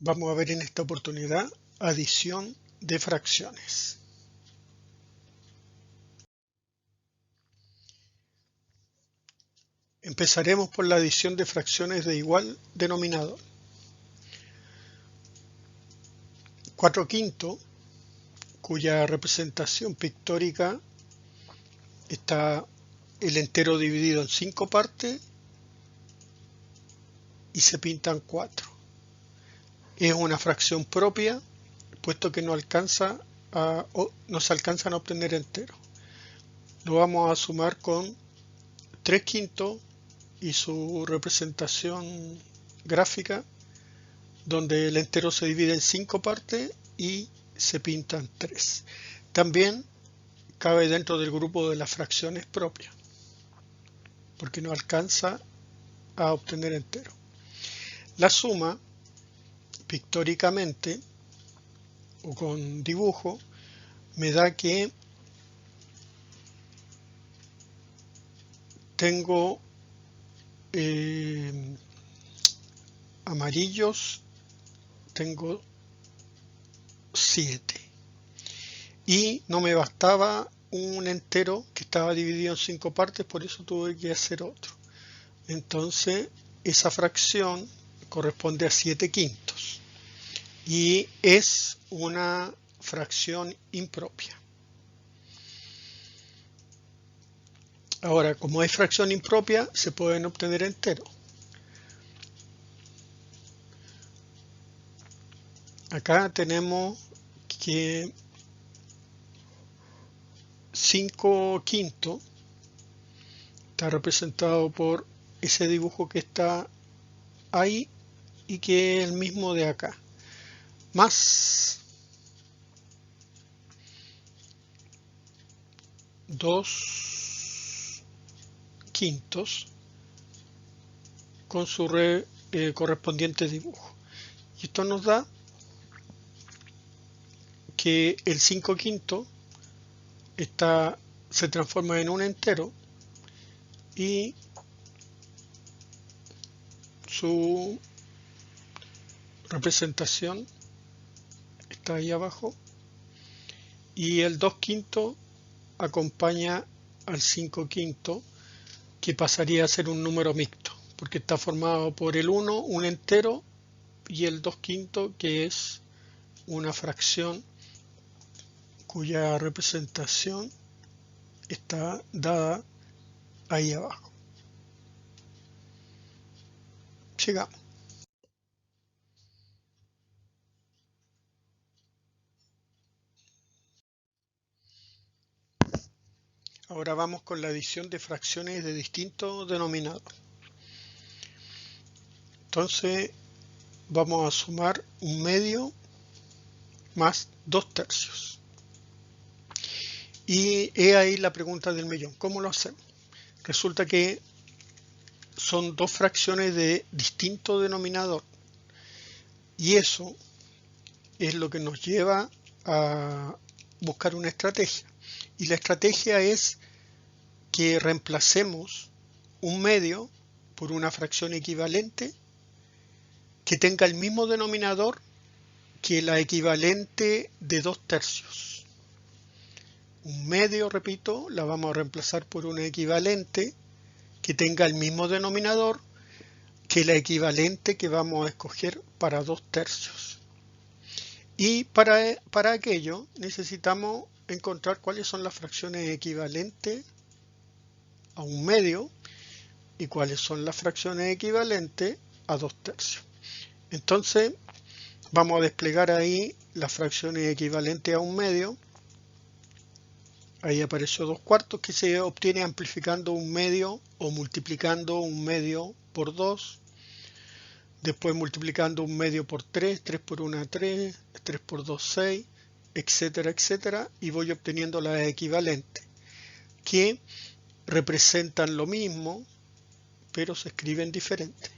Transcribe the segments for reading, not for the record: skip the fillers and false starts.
Vamos a ver en esta oportunidad adición de fracciones. Empezaremos por la adición de fracciones de igual denominador. 4/5, cuya representación pictórica está el entero dividido en 5 partes y se pintan 4. Es una fracción propia, puesto que no se alcanzan a obtener enteros. Lo vamos a sumar con 3/5 y su representación gráfica, donde el entero se divide en 5 partes y se pintan 3. También cabe dentro del grupo de las fracciones propias, porque no alcanza a obtener entero. La suma, pictóricamente o con dibujo, me da que tengo amarillos, tengo 7 y no me bastaba un entero que estaba dividido en 5 partes, por eso tuve que hacer otro. Entonces esa fracción corresponde a 7/5 y es una fracción impropia. Ahora, como es fracción impropia, se pueden obtener enteros. Acá tenemos que 5/5 está representado por ese dibujo que está ahí y que es el mismo de acá, más 2/5 con su correspondiente dibujo. Y esto nos da que el 5/5 se transforma en un entero y su representación está ahí abajo, y el 2/5 acompaña al 5/5, que pasaría a ser un número mixto, porque está formado por el 1, un entero, y el 2/5, que es una fracción cuya representación está dada ahí abajo. Sigamos. Ahora vamos con la adición de fracciones de distinto denominador. Entonces vamos a sumar 1/2 más 2/3. Y he ahí la pregunta del millón. ¿Cómo lo hacemos? Resulta que son dos fracciones de distinto denominador. Y eso es lo que nos lleva a buscar una estrategia. Y la estrategia es que reemplacemos 1/2 por una fracción equivalente que tenga el mismo denominador que la equivalente de 2/3. 1/2, repito, la vamos a reemplazar por una equivalente que tenga el mismo denominador que la equivalente que vamos a escoger para 2/3. Y para aquello necesitamos encontrar cuáles son las fracciones equivalentes a 1/2 y cuáles son las fracciones equivalentes a 2/3. Entonces vamos a desplegar ahí las fracciones equivalentes a 1/2. Ahí apareció 2/4, que se obtiene amplificando 1/2 o multiplicando 1/2 por 2. Después multiplicando 1/2 por 3, 3 por 1, 3, 3 por 2, 6, etcétera, etcétera. Y voy obteniendo las equivalentes, que representan lo mismo, pero se escriben diferente.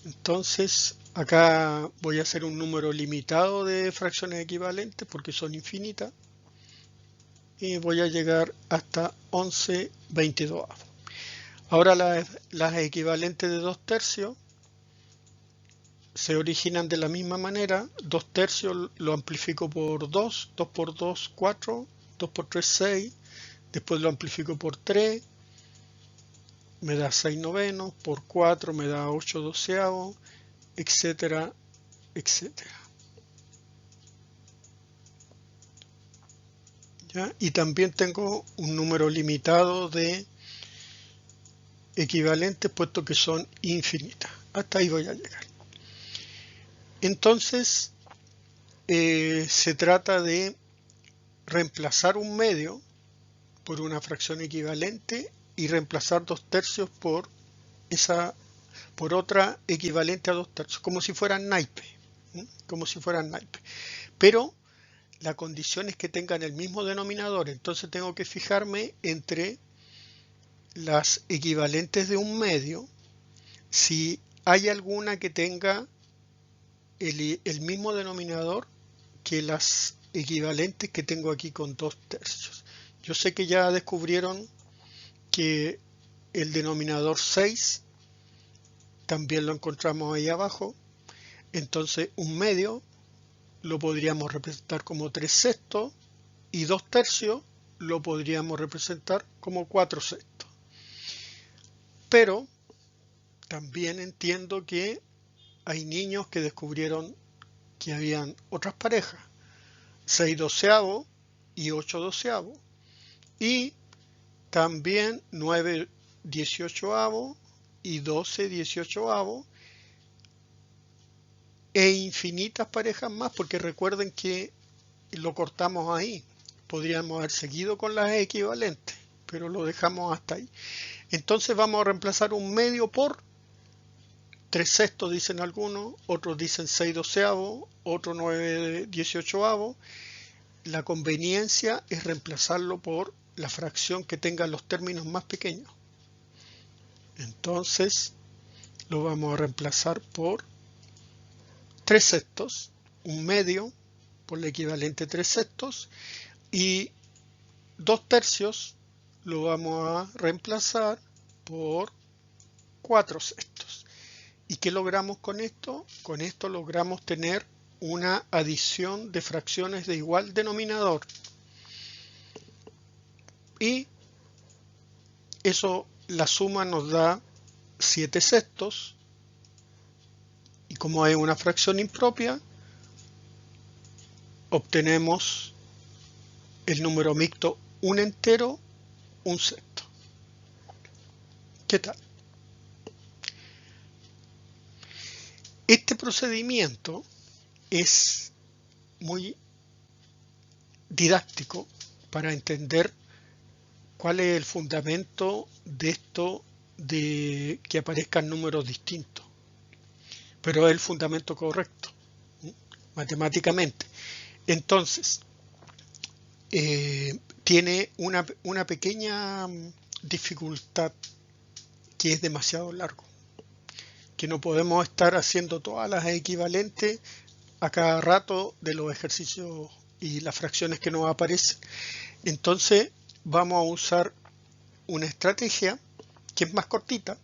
Entonces, acá voy a hacer un número limitado de fracciones equivalentes porque son infinitas. Y voy a llegar hasta 11/22. Ahora las equivalentes de 2/3 se originan de la misma manera. 2 tercios lo amplifico por 2, 2 por 2, 4, 2 por 3, 6, después lo amplifico por 3, me da 6 novenos, por 4 me da 8 doceavos, etcétera, etcétera. ¿Ya? Y también tengo un número limitado de equivalentes, puesto que son infinitas. Hasta ahí voy a llegar. Entonces, se trata de reemplazar un medio por una fracción equivalente y reemplazar 2 tercios por otra equivalente a 2 tercios, como si fueran naipes, como si fueran naipes. Pero la condición es que tengan el mismo denominador, entonces tengo que fijarme entre las equivalentes de un medio, si hay alguna que tenga el mismo denominador que las equivalentes que tengo aquí con 2 tercios. Yo sé que ya descubrieron que el denominador 6 también lo encontramos ahí abajo, entonces un medio lo podríamos representar como 3 sextos y 2 tercios lo podríamos representar como 4 sextos. Pero también entiendo que hay niños que descubrieron que habían otras parejas, 6 doceavos y 8 doceavos, y también 9 18avos y 12 18avos, e infinitas parejas más, porque recuerden que lo cortamos ahí. Podríamos haber seguido con las equivalentes, pero lo dejamos hasta ahí. Entonces vamos a reemplazar un medio por 3 sextos, dicen algunos, otros dicen 6 doceavos, otros 9 18avos. La conveniencia es reemplazarlo por la fracción que tenga los términos más pequeños. Entonces lo vamos a reemplazar por 3 sextos, un medio por la equivalente 3 sextos, y 2 tercios lo vamos a reemplazar por 4 sextos. ¿Y qué logramos con esto? Con esto logramos tener una adición de fracciones de igual denominador. Y eso, la suma nos da 7 sextos. Y como es una fracción impropia, obtenemos el número mixto un entero, un sexto. ¿Qué tal? Este procedimiento es muy didáctico para entender cuál es el fundamento de esto de que aparezcan números distintos, pero es el fundamento correcto, matemáticamente. Entonces, tiene una pequeña dificultad, que es demasiado largo, que no podemos estar haciendo todas las equivalentes a cada rato de los ejercicios y las fracciones que nos aparecen. Entonces vamos a usar una estrategia que es más cortita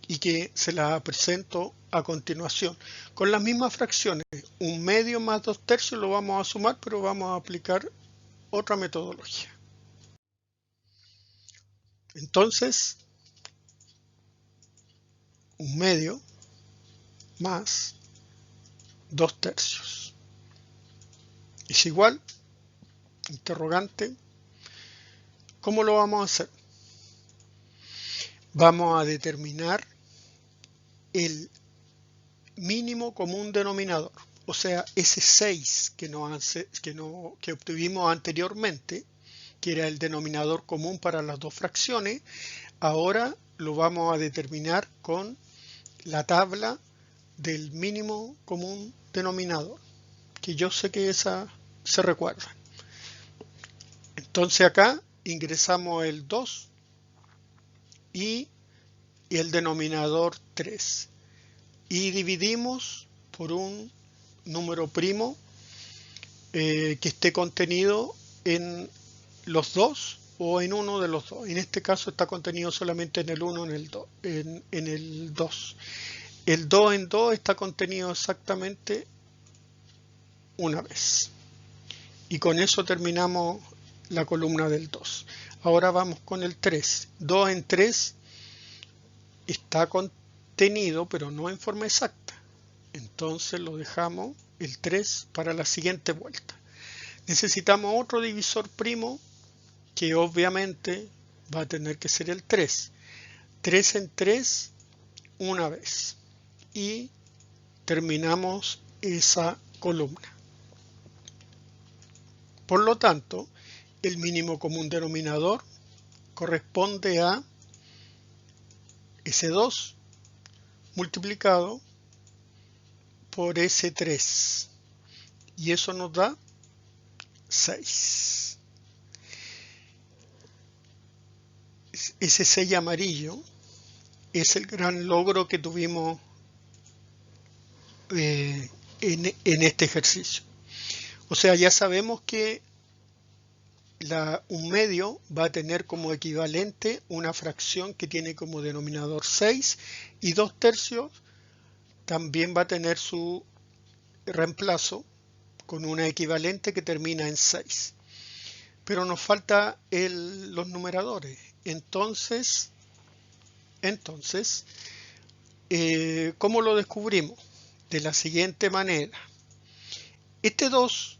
y que se la presento a continuación. Con las mismas fracciones, un medio más 2 tercios lo vamos a sumar, pero vamos a aplicar otra metodología. Entonces, un medio más 2 tercios es igual, interrogante, ¿cómo lo vamos a hacer? Vamos a determinar el mínimo común denominador, o sea, ese 6 que obtuvimos anteriormente, que era el denominador común para las dos fracciones, ahora lo vamos a determinar con la tabla del mínimo común denominador, que yo sé que esa se recuerda. Entonces acá ingresamos el 2 y el denominador 3 y dividimos por un número primo que esté contenido en los dos o en uno de los dos. En este caso está contenido solamente en el 1, en el 2. el 2 en 2 está contenido exactamente una vez. Y con eso terminamos la columna del 2. Ahora vamos con el 3. 2 en 3 está contenido, pero no en forma exacta. Entonces lo dejamos el 3 para la siguiente vuelta. Necesitamos otro divisor primo que obviamente va a tener que ser el 3. 3 en 3 una vez. Y terminamos esa columna. Por lo tanto, el mínimo común denominador corresponde a ese 2 multiplicado por ese 3. Y eso nos da 6. Ese 6 amarillo es el gran logro que tuvimos en este ejercicio. O sea, ya sabemos que un medio va a tener como equivalente una fracción que tiene como denominador 6 y 2/3 también va a tener su reemplazo con una equivalente que termina en 6. Pero nos falta los numeradores. Entonces, ¿cómo lo descubrimos? De la siguiente manera. Este 2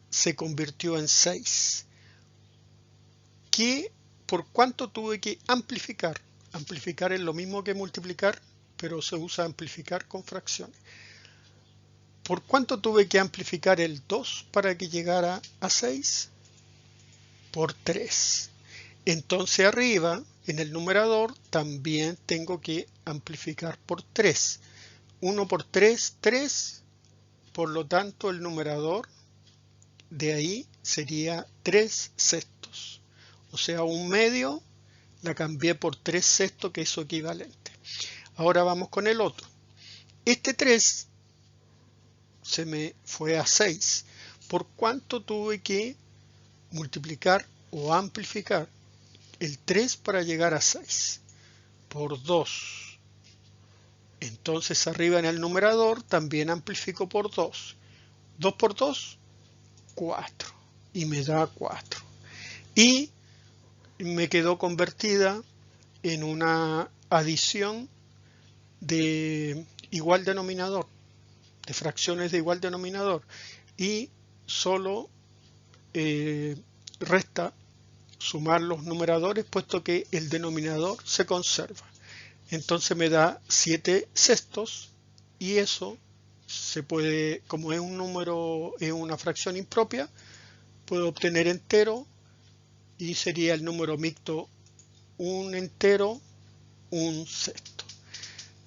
se convirtió en 6. ¿Por cuánto tuve que amplificar? Amplificar es lo mismo que multiplicar, pero se usa amplificar con fracciones. ¿Por cuánto tuve que amplificar el 2 para que llegara a 6? Por 3. Entonces arriba, en el numerador, también tengo que amplificar por 3. 1 por 3, 3. Por lo tanto, el numerador de ahí sería 3/6. O sea, un medio la cambié por 3/6, que es su equivalente. Ahora vamos con el otro. Este 3 se me fue a 6. ¿Por cuánto tuve que multiplicar o amplificar el 3 para llegar a 6? Por 2. Entonces arriba en el numerador también amplifico por 2. 2 por 2, 4. Y me da 4. Y me quedó convertida en una adición de igual denominador, de fracciones de igual denominador, y solo resta sumar los numeradores, puesto que el denominador se conserva. Entonces me da 7/6, y eso se puede, como es un número, es una fracción impropia, puedo obtener entero, y sería el número mixto un entero, un sexto.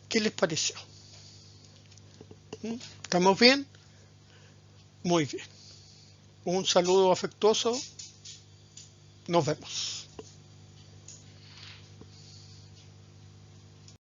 ¿Qué les pareció? ¿Estamos bien? Muy bien. Un saludo afectuoso. Nos vemos.